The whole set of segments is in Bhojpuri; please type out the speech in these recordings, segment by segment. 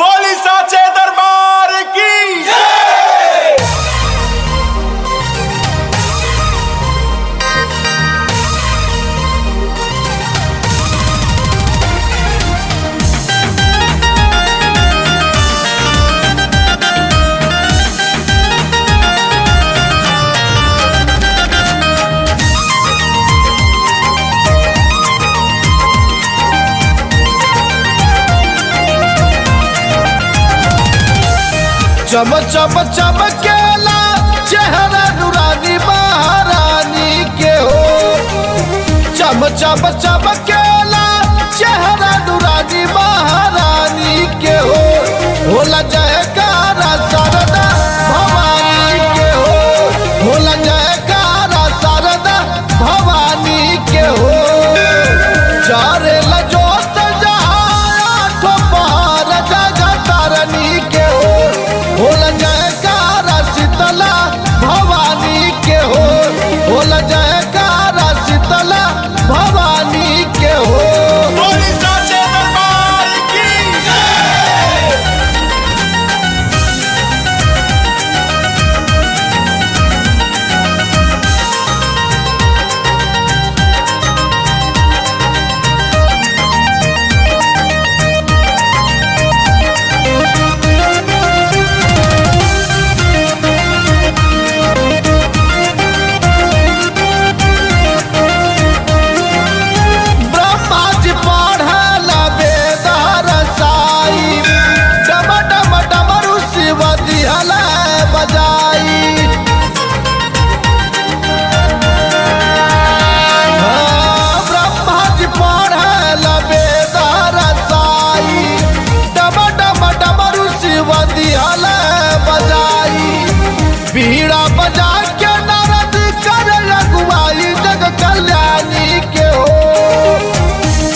बोली साचे दरबार की जय। चम चम चमकेला चेहरा नूरानी महारानी के हो। चम चम चमकेला चेहरा नूरानी महारानी के हो। होला जयकारा शारदा भवानी के हो। होला जयकारा शारदा भवानी के हो। चारे लजोत जहाँ पहाड़ जगह तारनी के हो। होला जयकारा शीतला भवानी के हो। होला जयकारा शीतला भवानी के हो। बोली साचे दरबार की जय। ब्रह्मा जी पढ़ल वेद रसाई। डम डम डमरू शिव दिहल बजाई। ब्रह्मा जी पढ़ल वेद रसाई। डम डम डमरू शिव दिहल बजाई। बीड़ा बजा के नारद कर अगुवाई जग कल्याणी के हो।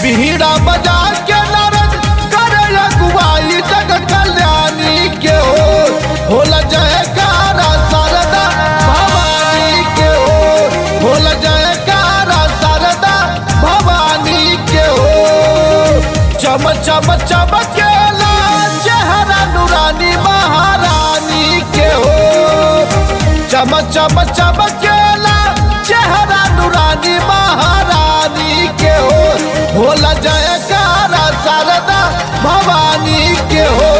बीड़ा बजा के नारद कर अगुवाई जग कल्याणी के हो। होला जयकारा शारदा भवानी के हो। होला जयकारा शारदा भवानी के हो। चम चम चमकेला चेहरा नूरानी महारानी के हो। चम चम चमकेला चेहरा नूरानी महारानी के हो। होला जयकारा शारदा भवानी के हो।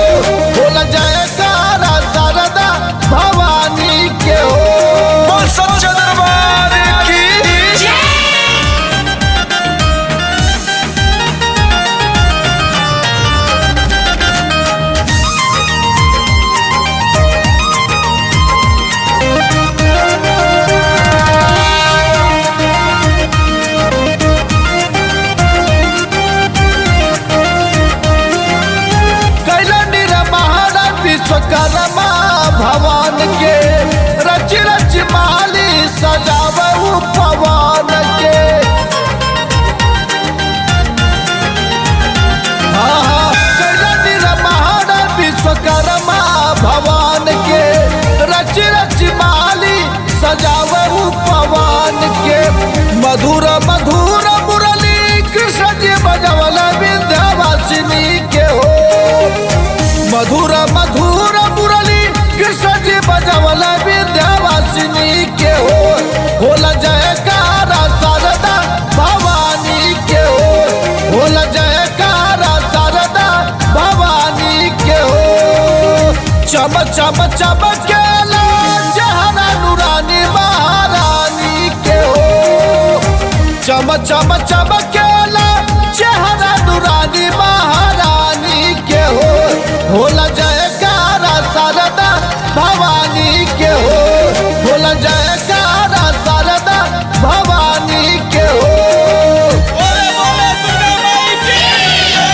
होला जयकारा शारदा भवानी के हो। बोल साचे दरबार की जय। कैला निर्माण विश्वकर्मा भवन के। रच रच माली सजावहु पवन के। कैला निर्माण विश्वकर्मा भवन के। रच रच माली सजावहु पवन के। मधुर मधुर मुरली कृष्ण जी बजवल विंध्यवासिनी के हो। मधुर मधुर मुरली कृष्ण जी बजवल विंध्यवासिनी के हो। होला जयकारा शारदा भवानी के हो। होला जयकारा शारदा भवानी के हो। चम चम चमकेला चेहरा नूरानी महारानी के हो। चम चम चमकेला चेहरा नूरानी महारानी के हो। होला जयकारा शारदा भवानी के हो। होला जयकारा शारदा भवानी के हो। बोले बोले दुर्गा माई की चम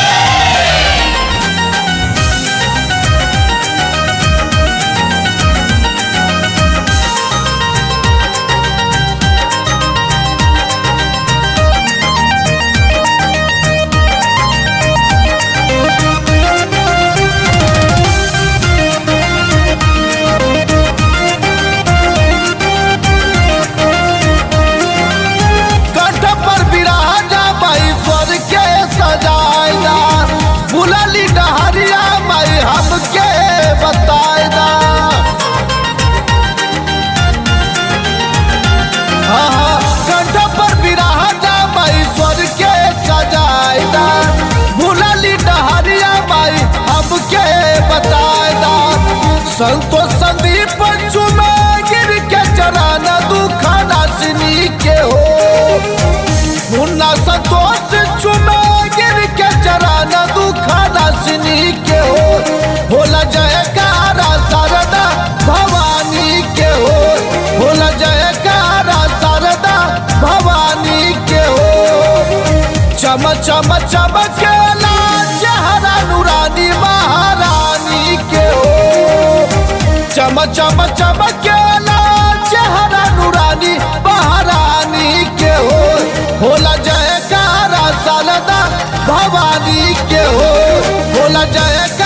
संतोष संदीप चुमे गिर के चरण दुख नासिनी के हो। मुन्ना संतोष चुमे गिर के चरण दुख नासिनी के हो। होला जयकारा शारदा भवानी के हो। होला जयकारा शारदा भवानी के हो। चम चम चमकेला चेहरा नूरानी महारानी के हो। चम चम चमकेला चेहरा नूरानी महारानी के हो। होला जयकारा शारदा भवानी के हो। होला जयकारा